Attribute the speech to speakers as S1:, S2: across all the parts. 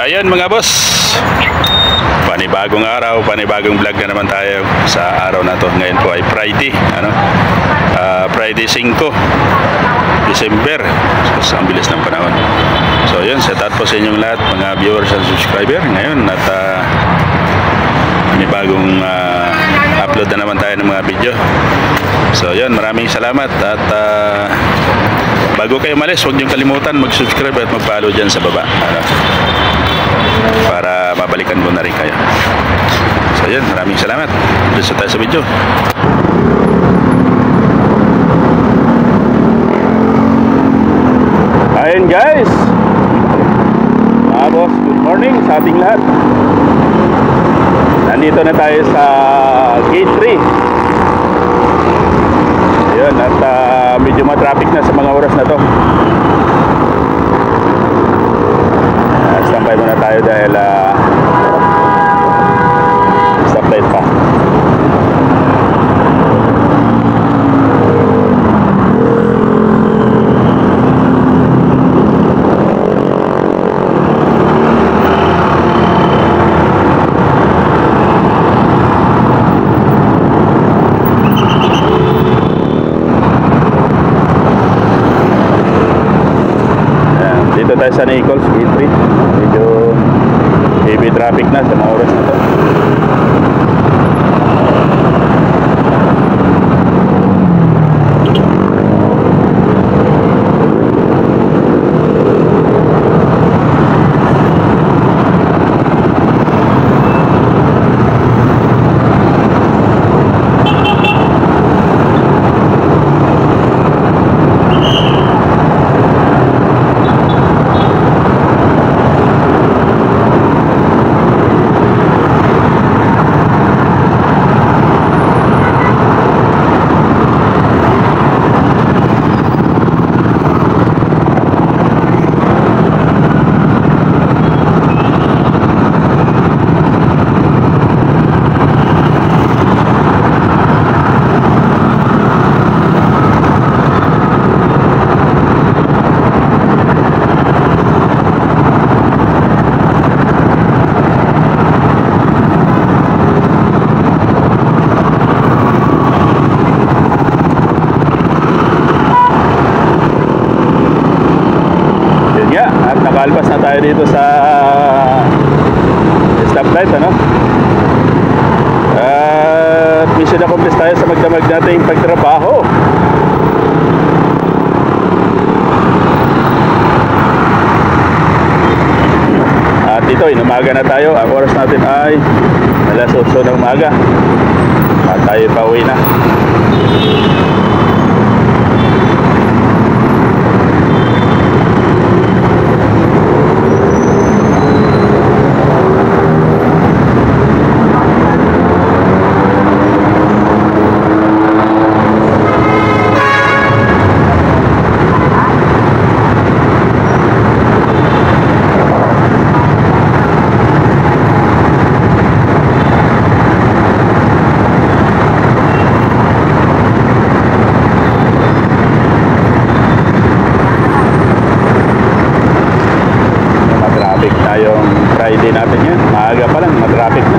S1: Ayan mga boss, panibagong araw, panibagong vlog na naman tayo sa araw na to. Ngayon po ay Friday, Friday 5 December. So, ang bilis ng panahon. So yun, set out po sa inyong lahat mga viewers at subscriber ngayon at panibagong upload na naman tayo ng mga video. So yun, maraming salamat at bago kayo malis, huwag niyong kalimutan mag-subscribe at mag-follow dyan sa baba para mabalikan mo na rin kayo. So yun, maraming salamat. Dito tayo sa video. Ayun guys, mga boss, good morning sa ating lahat. Nandito na tayo sa gate 3. Ayun, at medyo ma-traffic na sa mga oras na to. Standby muna tayo dahil stoplight pa. Dito tayo sa Nichols, gate 3. Medyo heavy traffic na sa mga oras na to. Nakalpas na tayo dito sa stoplight, at mission accomplished tayo sa magdamag nating pagtrabaho. At dito, inumaga na tayo. Ang oras natin ay alas 8 ng umaga at tayo pauwi na. Tayong Friday natin yan. Maaga pa lang, matraffic na.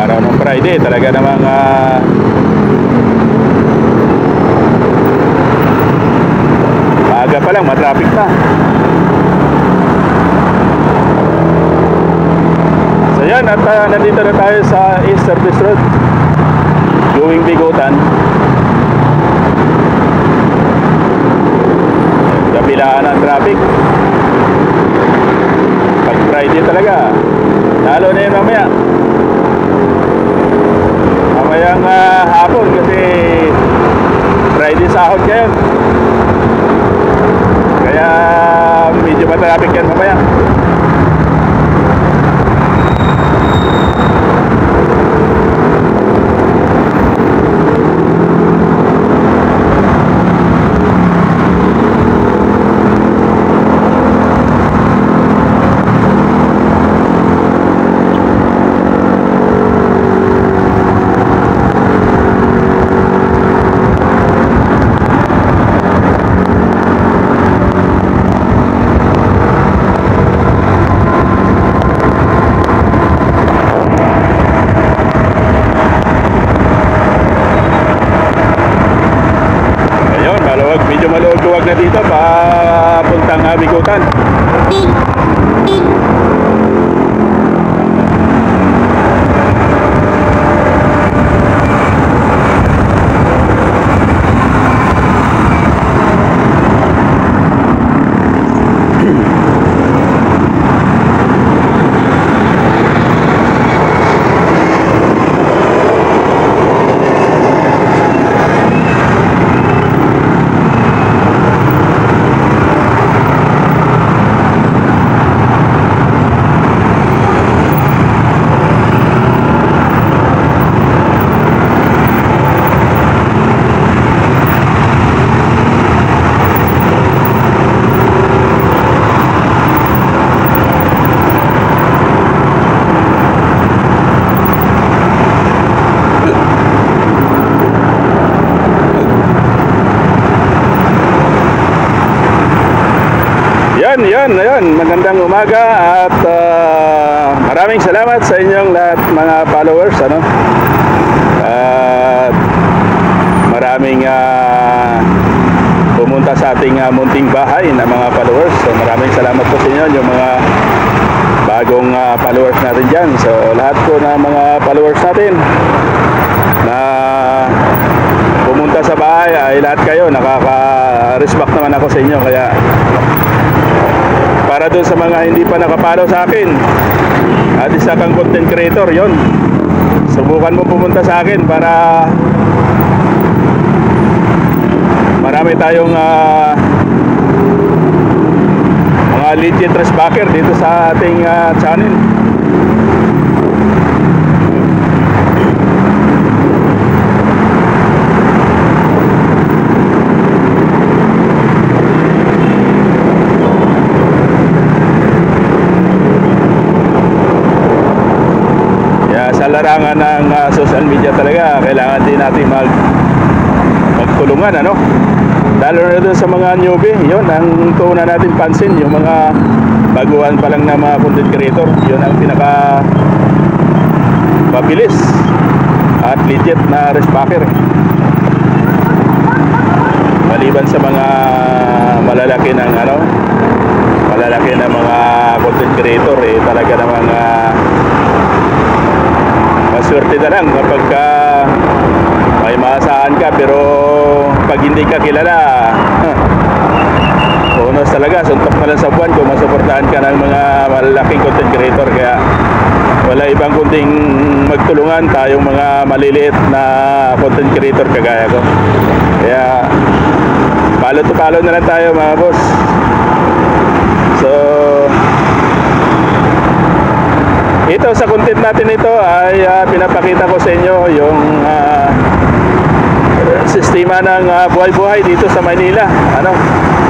S1: Araw ng Friday, talaga namang maaga pa lang, matraffic na. Ayan, at nandito na tayo sa East Service Road going Bigotan. Kabilaan ang traffic pag Friday talaga. Lalo na yun mamayang hapon kasi Friday sahod ngayon, kaya medyo matraffic yan mamaya. Ayun. Magandang umaga at maraming salamat sa inyong lahat mga followers, ano? At maraming pumunta sa ating munting bahay na mga followers. So maraming salamat po sa inyo, yung mga bagong followers natin dyan. So lahat po na mga followers natin na pumunta sa bahay ay lahat kayo nakaka-respect naman ako sa inyo. Kaya para doon sa mga hindi pa nakapalo sa akin at isa kang content creator, yon, subukan mo pumunta sa akin para marami tayong mga legit respecter dito sa ating channel. Sa larangan ng social media talaga kailangan din natin magtulungan, ano, lalo na doon sa mga newbie. Yun ang tuunan natin pansin, yung mga baguhan pa lang na mga content creator. Yun ang pinaka mabilis at legit na respecter, maliban sa mga malalaki ng mga content creator. Talaga namang maswerte na lang kapag may maasahan ka, pero pag hindi ka kilala, bonus talaga, suntok na lang sa buwan kung masuportahan ka ng mga malalaking content creator. Kaya wala ibang kunding magtulungan tayong mga maliliit na content creator kagaya ko. Kaya palo to palo na lang tayo mga boss. So ito sa content natin ito ay pinapakita ko sa inyo yung sistema ng buhay-buhay dito sa Maynila.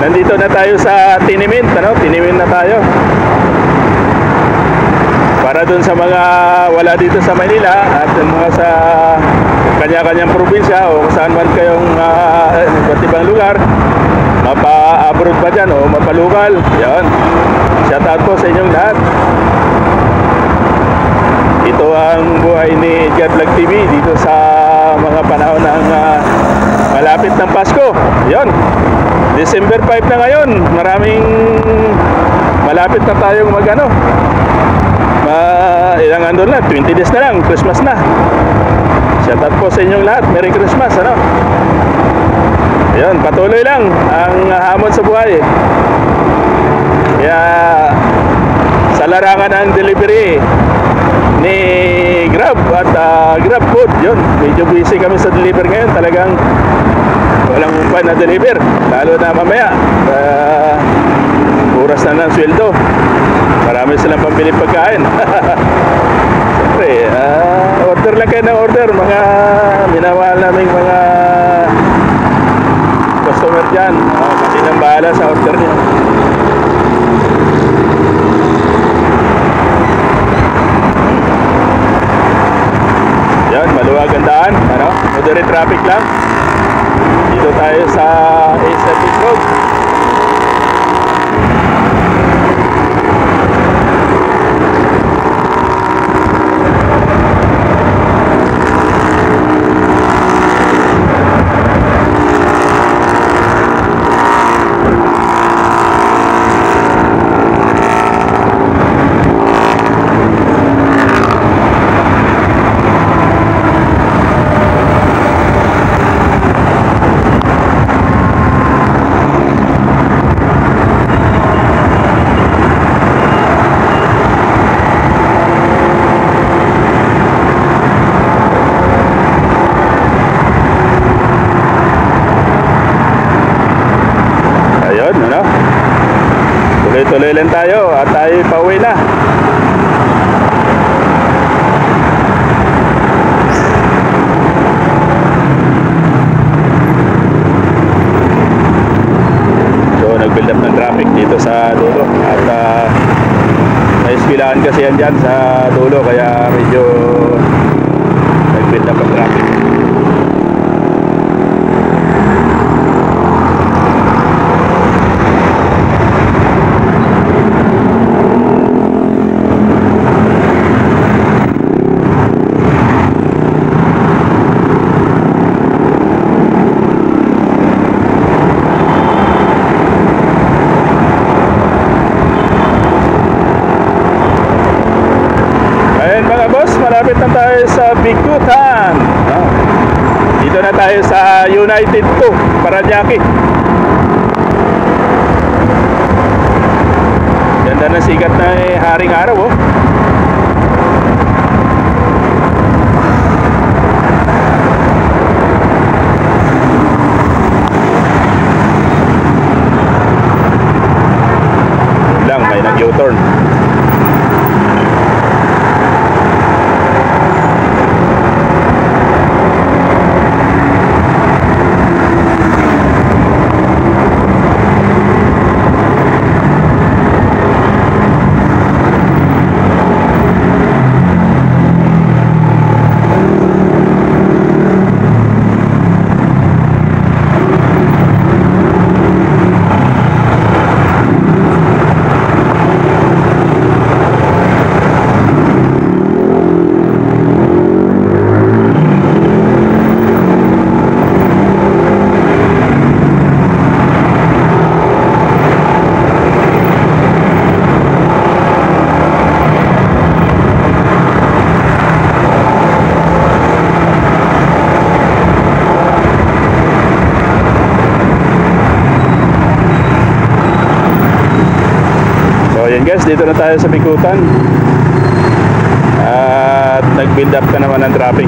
S1: Nandito na tayo sa Tinimint, Tinimint na tayo. Para dun sa mga wala dito sa Maynila at yung mga sa kanya-kanyang probinsya o saan man kayong iba't ibang lugar, mapa-abroad pa dyan o mapalukal, yan, shout out po sa inyong lahat. Ito ang buhay ni Edgar Vlog TV dito sa mga panahon ng malapit ng Pasko. Yon, December 5 na ngayon. Maraming malapit na tayong ilang andon na, 20 days na lang, Christmas na. Shout out po sa inyong lahat. Merry Christmas, Yon, patuloy lang ang hamon sa buhay. Kaya sa larangan ng delivery ni Grab at Grab Food, yun, medyo busy kami sa deliver ngayon. Talagang walang umpan na deliver, lalo na mamaya oras na ng sweldo, marami silang pambili pagkain. Siyempre order lang kayo ng order, mga minamahal naming mga customer dyan. Kasi nang bahala sa order niyo. Yan, maluwag ang daan, moderate traffic lang. Dito tayo sa Aesthetic Road. Tuloy-tuloy lang tayo at tayo pauwi na. So nag-build up ng traffic dito sa dulo at naispilahan kasi yan dyan sa dulo, kaya medyo nag-build up ang traffic. mga boss, malapit na tayo sa Bicutan. Dito na tayo sa United 2, Parañaque. Ganda na sikat na haring araw, oh. Lang, may nag-U-turn. Ayan guys, dito na tayo sa Bicutan at nag-build up na naman ang traffic.